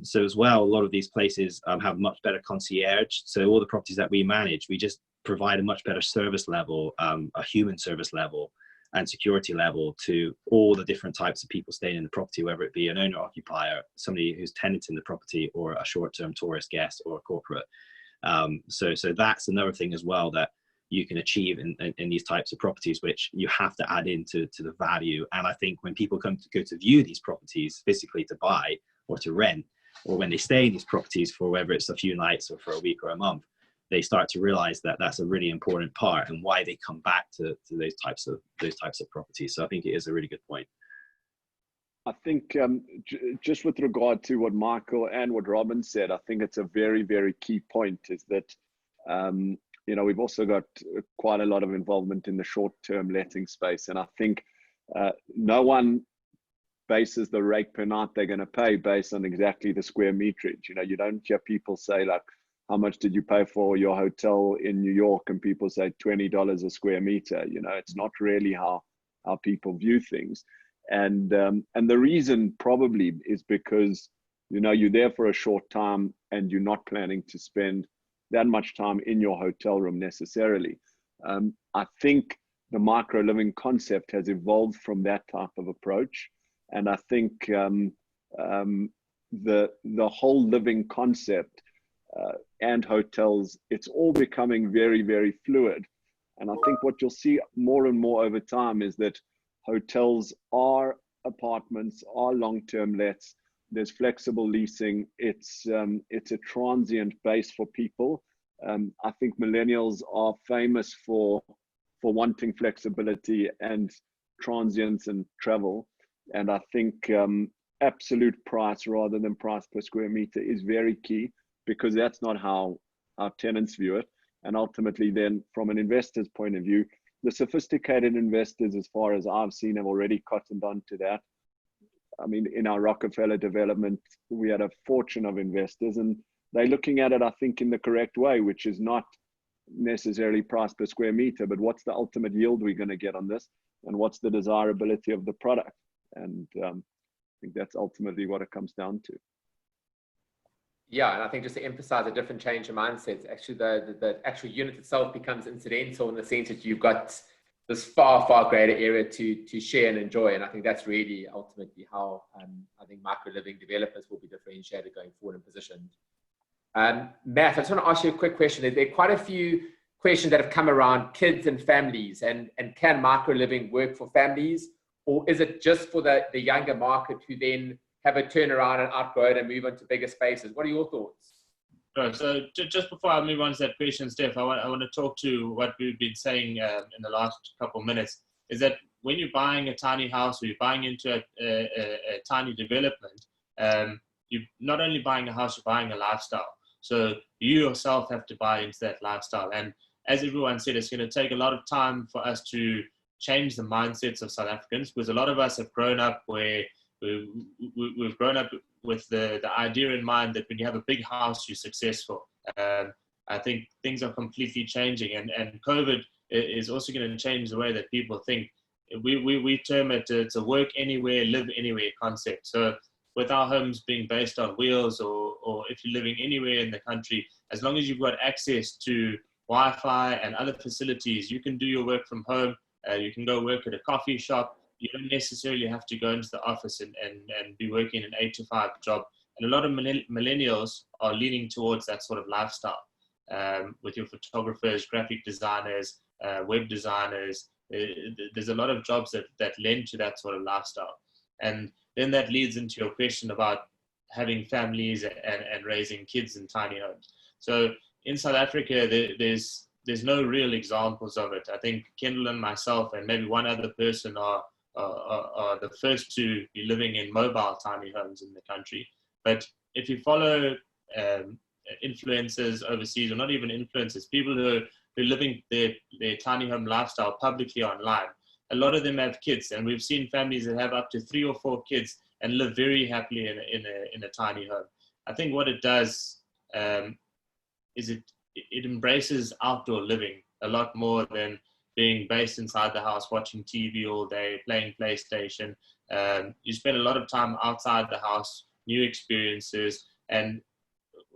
So as well, a lot of these places have much better concierge. So all the properties that we manage, we just provide a much better service level, a human service level and security level to all the different types of people staying in the property, whether it be an owner occupier, somebody who's tenanting the property, or a short-term tourist guest or a corporate. So that's another thing as well that you can achieve in these types of properties, which you have to add into the value. And I think when people go to view these properties physically to buy or to rent, or when they stay in these properties for whether it's a few nights or for a week or a month, they start to realize that that's a really important part and why they come back to those types of properties. So I think it is a really good point. I think just with regard to what Michael and what Robin said, I think it's a very, very key point, is that, you know, we've also got quite a lot of involvement in the short-term letting space. And I think no one bases the rate per night they're going to pay based on exactly the square meterage. You know, you don't hear people say like, how much did you pay for your hotel in New York? And people say $20 a square meter. You know, it's not really how people view things. And the reason probably is because, you know, you're there for a short time and you're not planning to spend that much time in your hotel room necessarily. I think the micro living concept has evolved from that type of approach. And I think the whole living concept and hotels, it's all becoming very, very fluid. And I think what you'll see more and more over time is that hotels are apartments, are long-term lets. There's flexible leasing. It's a transient base for people. I think millennials are famous for wanting flexibility and transience and travel. And I think absolute price rather than price per square meter is very key, because that's not how our tenants view it. And ultimately then, from an investor's point of view, the sophisticated investors, as far as I've seen, have already cottoned on to that. I mean, in our Rockefeller development, we had a fortune of investors, and they're looking at it, I think, in the correct way, which is not necessarily price per square meter, but what's the ultimate yield we're going to get on this, and what's the desirability of the product. And I think that's ultimately what it comes down to. Yeah, and I think just to emphasize a different change in mindset, actually the actual unit itself becomes incidental in the sense that you've got this far, far greater area to share and enjoy. And I think that's really ultimately how I think micro living developers will be differentiated going forward and positioned. Matt, I just want to ask you a quick question. There are quite a few questions that have come around kids and families, and can micro living work for families, or is it just for the younger market who then have a turnaround and outgrow it and move into bigger spaces? What are your thoughts? So just before I move on to that question, Steph, I want to talk to what we've been saying in the last couple of minutes, is that when you're buying a tiny house or you're buying into a tiny development, you're not only buying a house, you're buying a lifestyle. So you yourself have to buy into that lifestyle. And as everyone said, it's going to take a lot of time for us to change the mindsets of South Africans, because a lot of us have grown up where we've grown up with the idea in mind that when you have a big house, you're successful. I think things are completely changing, and COVID is also going to change the way that people think. We term it, it's a work anywhere, live anywhere concept. So with our homes being based on wheels, or if you're living anywhere in the country, as long as you've got access to Wi-Fi and other facilities, you can do your work from home. You can go work at a coffee shop. You don't necessarily have to go into the office and be working an 8-to-5 job. And a lot of millennials are leaning towards that sort of lifestyle, with your photographers, graphic designers, web designers. There's a lot of jobs that lend to that sort of lifestyle. And then that leads into your question about having families and raising kids in tiny homes. So in South Africa, there's no real examples of it. I think Kendall and myself and maybe one other person are the first to be living in mobile tiny homes in the country. But if you follow influencers overseas, or not even influencers, people who are living their tiny home lifestyle publicly online, a lot of them have kids, and we've seen families that have up to 3 or 4 kids and live very happily in a tiny home. I think what it does is it embraces outdoor living a lot more than being based inside the house, watching TV all day, playing PlayStation. You spend a lot of time outside the house, new experiences, and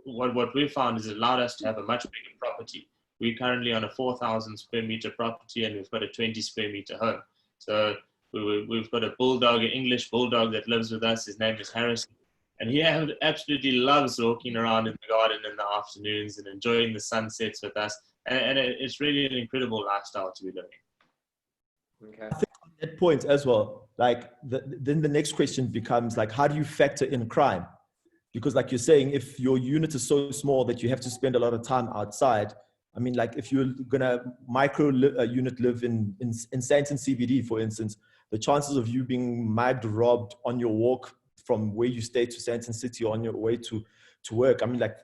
what we've found is it allowed us to have a much bigger property. We're currently on a 4,000 square meter property, and we've got a 20 square meter home. So we've got a bulldog, an English bulldog that lives with us. His name is Harrison. And he absolutely loves walking around in the garden in the afternoons and enjoying the sunsets with us. And it's really an incredible lifestyle to be living. Okay. I think on that point as well, like then the next question becomes like, how do you factor in crime? Because like you're saying, if your unit is so small that you have to spend a lot of time outside, I mean, like if you're gonna unit live in Sandton CBD, for instance, the chances of you being mugged, robbed on your walk from where you stay to Sandton City on your way to work, I mean, like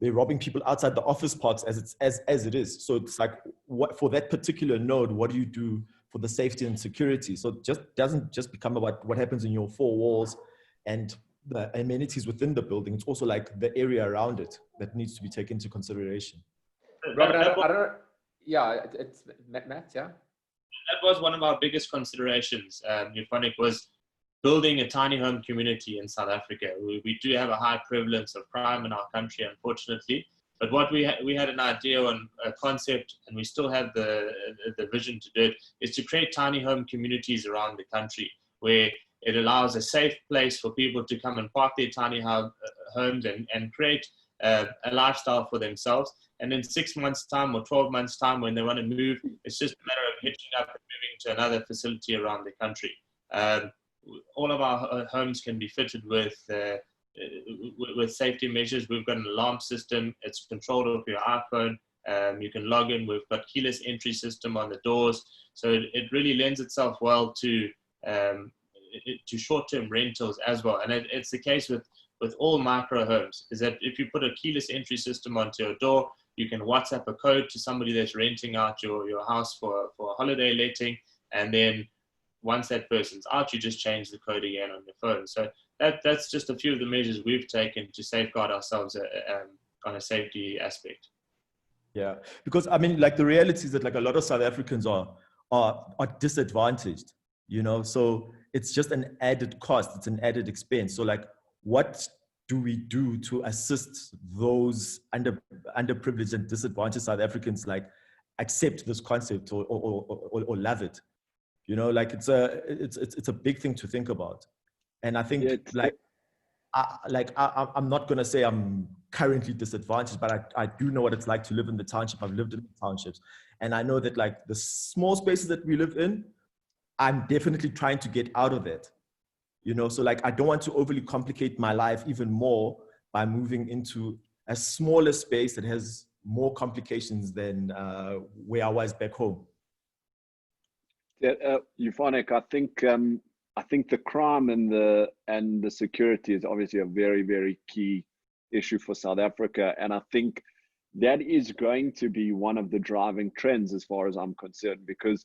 they're robbing people outside the office parks as it is. So it's like, what for that particular node, what do you do for the safety and security? So it just doesn't just become about what happens in your 4 walls and the amenities within the building. It's also like the area around it that needs to be taken into consideration. Robin, I don't, yeah, it's Matt, yeah? That was one of our biggest considerations. Euphonik was building a tiny home community in South Africa. We do have a high prevalence of crime in our country, unfortunately. But what we had an idea on a concept, and we still have the vision to do it, is to create tiny home communities around the country where it allows a safe place for people to come and park their tiny homes and create a lifestyle for themselves. And in 6 months' time or 12 months' time, when they want to move, it's just a matter of hitching up and moving to another facility around the country. All of our homes can be fitted with safety measures. We've got an alarm system. It's controlled off your iPhone. You can log in. We've got keyless entry system on the doors. So it really lends itself well to short-term rentals as well. And it's the case with all micro homes, is that if you put a keyless entry system onto your door, you can WhatsApp a code to somebody that's renting out your house for a holiday letting, and then once that person's out, you just change the code again on your phone. So that's just a few of the measures we've taken to safeguard ourselves on a safety aspect. Yeah, because I mean, like the reality is that like a lot of South Africans are disadvantaged, you know, so it's just an added cost, it's an added expense. So like, what do we do to assist those underprivileged and disadvantaged South Africans like accept this concept or love it? You know, like it's a big thing to think about. And I think I'm not going to say I'm currently disadvantaged, but I do know what it's like to live in the township. I've lived in the townships, and I know that like the small spaces that we live in, I'm definitely trying to get out of it. You know, so like I don't want to overly complicate my life even more by moving into a smaller space that has more complications than where I was back home. Yeah, Euphonik, I think the crime and the security is obviously a very, very key issue for South Africa, and I think that is going to be one of the driving trends as far as I'm concerned, because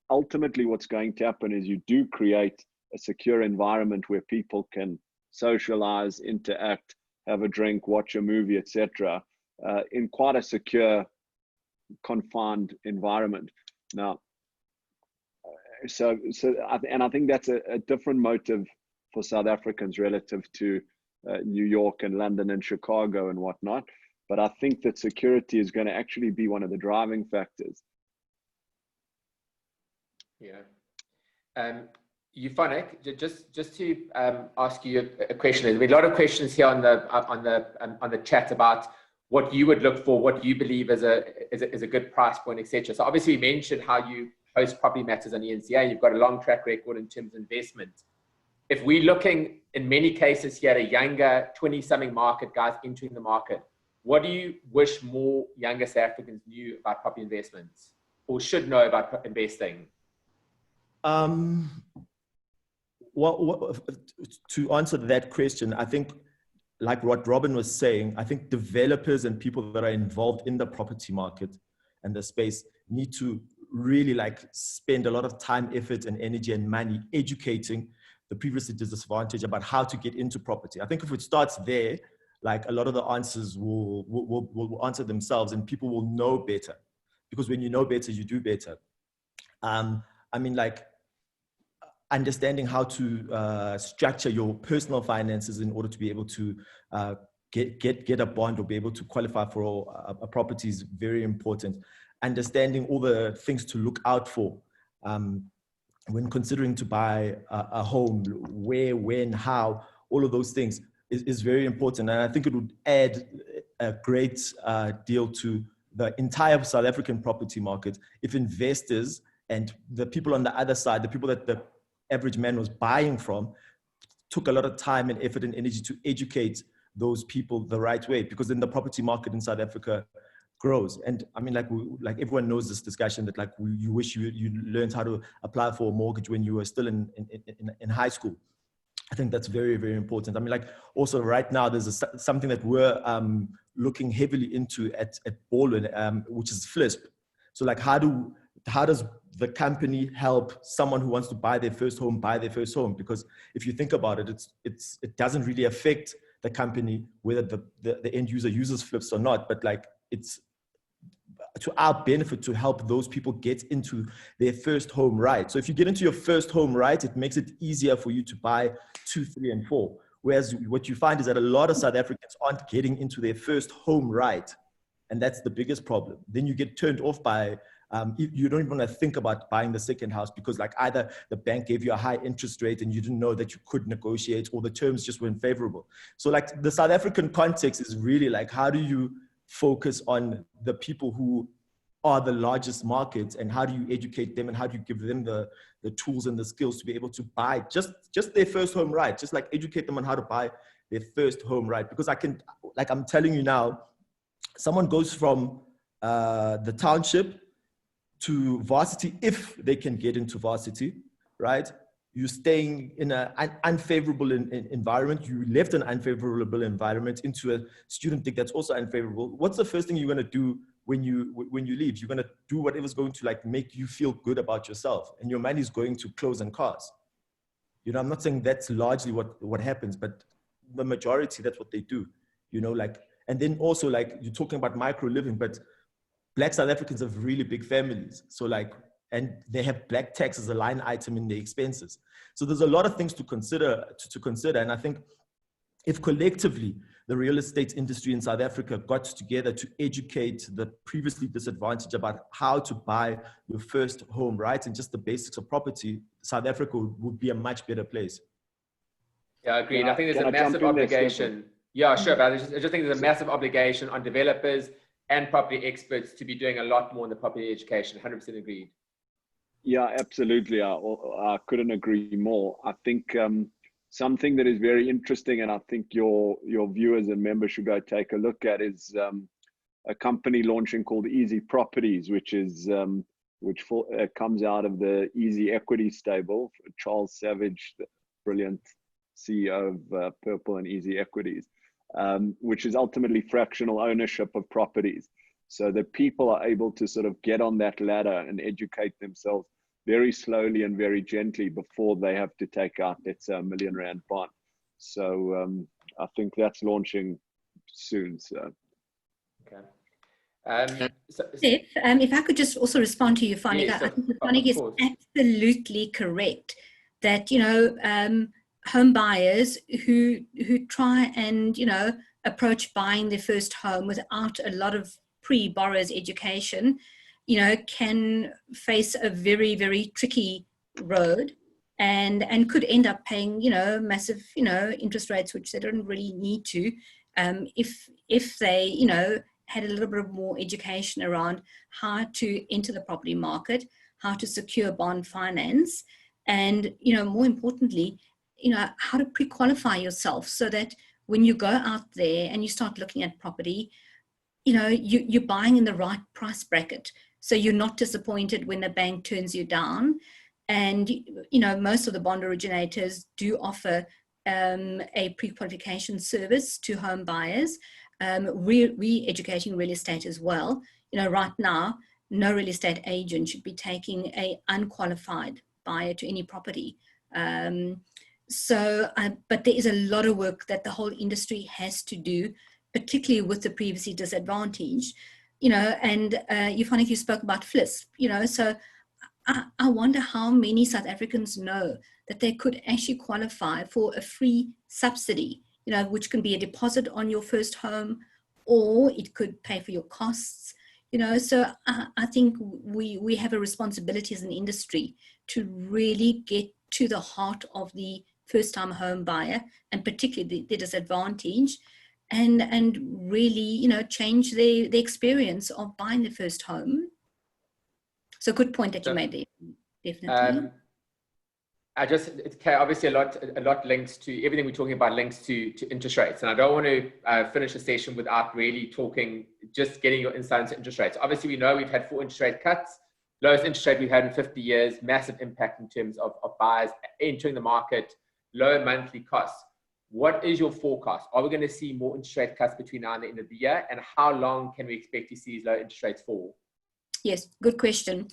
ultimately what's going to happen is you do create a secure environment where people can socialize, interact, have a drink, watch a movie, etc. in quite a secure, confined environment. Now, and I think that's a different motive for South Africans relative to New York and London and Chicago and whatnot. But I think that security is going to actually be one of the driving factors. Yeah. Euphonik, just to ask you a question. There's been a lot of questions here on the chat about what you would look for, what you believe is a good price point, etc. So obviously you mentioned how you host Property Matters on ENCA. You've got a long track record in terms of investment. If we're looking in many cases here at a younger 20-something market, guys entering the market, what do you wish more younger South Africans knew about property investments or should know about investing? To answer that question, I think, like what Robin was saying, I think developers and people that are involved in the property market and the space need to really spend a lot of time, effort, and energy and money educating the previously disadvantaged about how to get into property. I think if it starts there, a lot of the answers will answer themselves and people will know better, because when you know better, you do better. Understanding how to structure your personal finances in order to be able to get a bond or be able to qualify for a property is very important. Understanding all the things to look out for when considering to buy a home, where, when, how, all of those things is very important. And I think it would add a great deal to the entire South African property market if investors and the people on the other side, the people that the average man was buying from, took a lot of time and effort and energy to educate those people the right way, because then the property market in South Africa grows. And I mean, everyone knows this discussion that you wish you learned how to apply for a mortgage when you were still in high school. I think that's very, very important. I mean, also right now, there's something that we're looking heavily into at Baldwin, which is FLISP. So how does the company help someone who wants to buy their first home buy their first home? Because if you think about it, it doesn't really affect the company whether the end user uses flips or not, but it's to our benefit to help those people get into their first home right. So if you get into your first home right, it makes it easier for you to buy 2, 3, and 4. Whereas what you find is that a lot of South Africans aren't getting into their first home right. And that's the biggest problem. Then you get turned off by, you don't even want to think about buying the second house because either the bank gave you a high interest rate and you didn't know that you could negotiate, or the terms just weren't favorable. So the South African context is really how do you focus on the people who are the largest markets, and how do you educate them, and how do you give them the tools and the skills to be able to buy just their first home right, just educate them on how to buy their first home right. Because I'm telling you now, someone goes from the township to varsity, if they can get into varsity, right? You're staying in an unfavorable environment. You left an unfavorable environment into a student thing that's also unfavorable. What's the first thing you're going to do when you leave? You're going to do whatever's going to make you feel good about yourself, and your money is going to clothes and cars. I'm not saying that's largely what happens, but the majority, that's what they do. And then also you're talking about micro living, but Black South Africans have really big families. So and they have black tax as a line item in their expenses. So there's a lot of things to consider. And I think if collectively the real estate industry in South Africa got together to educate the previously disadvantaged about how to buy your first home, right, and just the basics of property, South Africa would be a much better place. Yeah, agreed. I think there's a massive obligation. Yeah, sure. But I just think there's a massive obligation on developers and property experts to be doing a lot more in the property education. 100% agreed. Yeah, absolutely. I couldn't agree more. I think something that is very interesting, and I think your viewers and members should go take a look at, is a company launching called Easy Properties, which comes out of the Easy Equity stable. Charles Savage, the brilliant CEO of Purple and Easy Equities, which is ultimately fractional ownership of properties. So that people are able to sort of get on that ladder and educate themselves very slowly and very gently before they have to take out, let's say, R1 million bond. So I think that's launching soon. So Okay. Steph, if I could just also respond to Euphonik, Yes, I think Euphonik of is course. absolutely correct that, home buyers who try and, approach buying their first home without a lot of pre-borrower's education, can face a very, very tricky road and could end up paying, massive, interest rates, which they don't really need to, if they, had a little bit more education around how to enter the property market, how to secure bond finance, and, more importantly, how to pre-qualify yourself so that when you go out there and you start looking at property, you're buying in the right price bracket. So you're not disappointed when the bank turns you down. And, most of the bond originators do offer a pre-qualification service to home buyers, re-educating real estate as well. Right now, no real estate agent should be taking a unqualified buyer to any property. But there is a lot of work that the whole industry has to do, particularly with the previously disadvantaged, and Euphonik, you spoke about FLIS, so I wonder how many South Africans know that they could actually qualify for a free subsidy, which can be a deposit on your first home, or it could pay for your costs, so I think we have a responsibility as an industry to really get to the heart of the first-time home buyer, and particularly the disadvantaged, and really, change the experience of buying the first home. So good point that you made there, definitely. Obviously a lot links to everything we're talking about, links to interest rates. And I don't want to finish the session without really just getting your insight into interest rates. Obviously, we know we've had 4 interest rate cuts, lowest interest rate we've had in 50 years, massive impact in terms of buyers entering the market, low monthly costs. What is your forecast? Are we going to see more interest rate cuts between now and the end of the year? And how long can we expect to see these low interest rates fall? Yes, good question.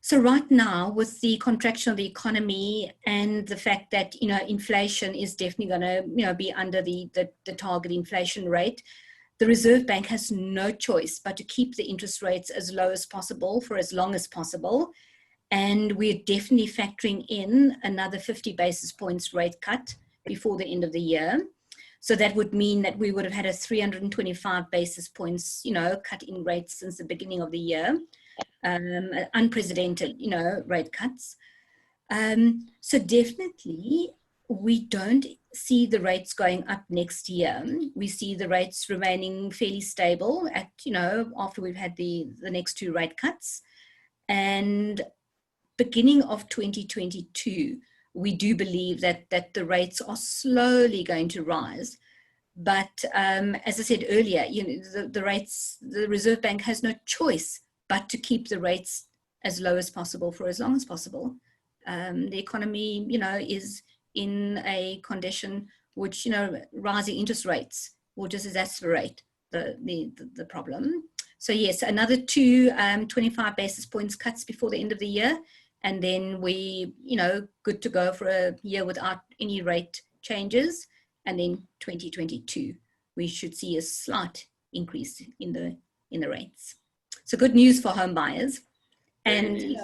So right now, with the contraction of the economy and the fact that, inflation is definitely going to, be under the target inflation rate, the Reserve Bank has no choice but to keep the interest rates as low as possible for as long as possible. And we're definitely factoring in another 50 basis points rate cut before the end of the year. So that would mean that we would have had a 325 basis points, cut in rates since the beginning of the year. Unprecedented, rate cuts. So definitely we don't see the rates going up next year. We see the rates remaining fairly stable at, after we've had the next 2 rate cuts. And beginning of 2022, we do believe that the rates are slowly going to rise. But as I said earlier, the rates, the Reserve Bank has no choice but to keep the rates as low as possible for as long as possible. The economy, is in a condition which, rising interest rates will just exacerbate the problem. So yes, another 2 25 basis points cuts before the end of the year. And then we, good to go for a year without any rate changes. And then 2022, we should see a slight increase in the rates. So good news for home buyers and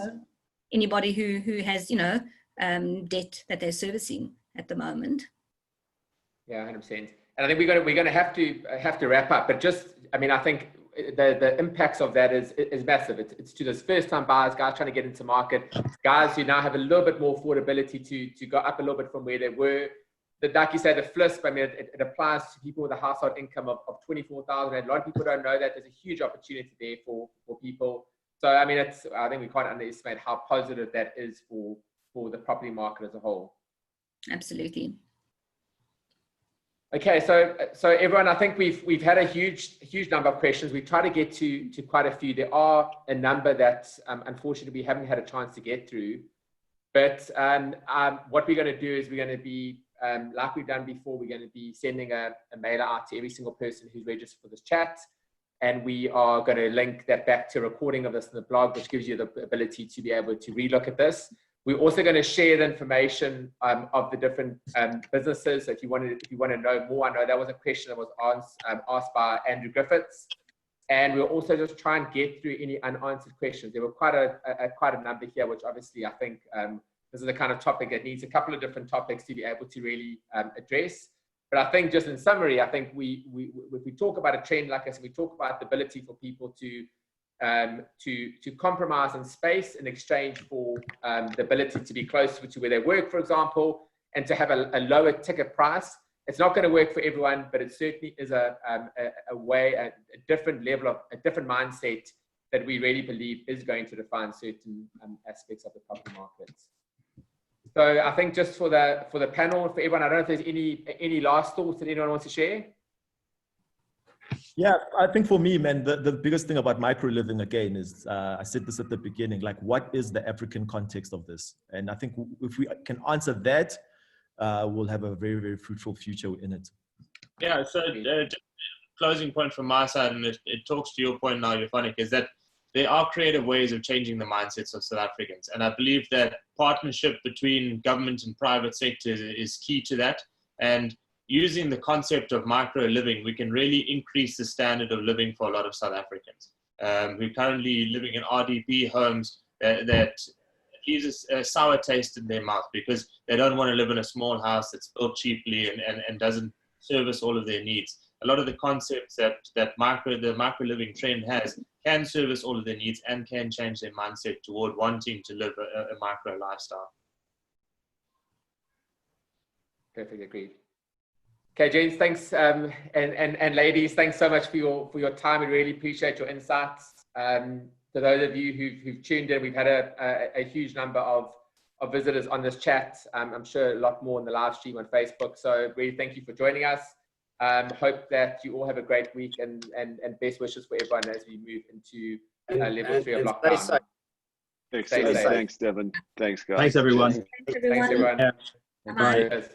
anybody who has, debt that they're servicing at the moment. Yeah, 100%. And I think we're going to have to wrap up. But just, I think the impacts of that is massive. It's to those first-time buyers, guys trying to get into market, guys who now have a little bit more affordability to go up a little bit from where they were. Like you said, the FLIS, it applies to people with a household income of 24,000. A lot of people don't know that. There's a huge opportunity there for people. So, I think we can't underestimate how positive that is for the property market as a whole. Absolutely. Okay, so everyone, I think we've had a huge number of questions. We've tried to get to quite a few. There are a number that unfortunately we haven't had a chance to get through. But what we're going to do is we're going to be, like we've done before, we're going to be sending a mailer out to every single person who's registered for this chat. And we are going to link that back to a recording of this in the blog, which gives you the ability to be able to relook at this. We're also going to share the information of the different businesses. So if you want to know more, I know that was a question that was asked by Andrew Griffiths. And we'll also just try and get through any unanswered questions. There were quite a number here, which obviously I think this is the kind of topic that needs a couple of different topics to be able to really address. But I think just in summary, I think if we talk about a trend, like I said, we talk about the ability for people to compromise in space in exchange for the ability to be closer to where they work, for example, and to have a lower ticket price. It's not going to work for everyone, but it certainly is a different level of a different mindset that we really believe is going to define certain aspects of the property markets. So I think just for the panel, for everyone, I don't know if there's any last thoughts that anyone wants to share. Yeah, I think for me, man, the biggest thing about micro living again is, I said this at the beginning, like what is the African context of this? And I think if we can answer that, we'll have a very, very fruitful future in it. Yeah, so closing point from my side, and it talks to your point now, Euphonik, is that there are creative ways of changing the mindsets of South Africans. And I believe that partnership between government and private sectors is key to that. And using the concept of micro living, we can really increase the standard of living for a lot of South Africans. We're currently living in RDP homes that leaves a sour taste in their mouth because they don't want to live in a small house that's built cheaply and doesn't service all of their needs. A lot of the concepts that the micro living trend has can service all of their needs and can change their mindset toward wanting to live a micro lifestyle. Perfect, agreed. Okay, gents, thanks, and ladies, thanks so much for your time. We really appreciate your insights. To those of you who've tuned in, we've had a huge number of visitors on this chat. I'm sure a lot more in the live stream on Facebook. So really thank you for joining us. Hope that you all have a great week and best wishes for everyone as we move into level 3 of lockdown. Stay safe. Thanks, Devin. Thanks, guys. Thanks, everyone. Thanks, everyone. Thanks, everyone. Yeah. Bye. Cheers.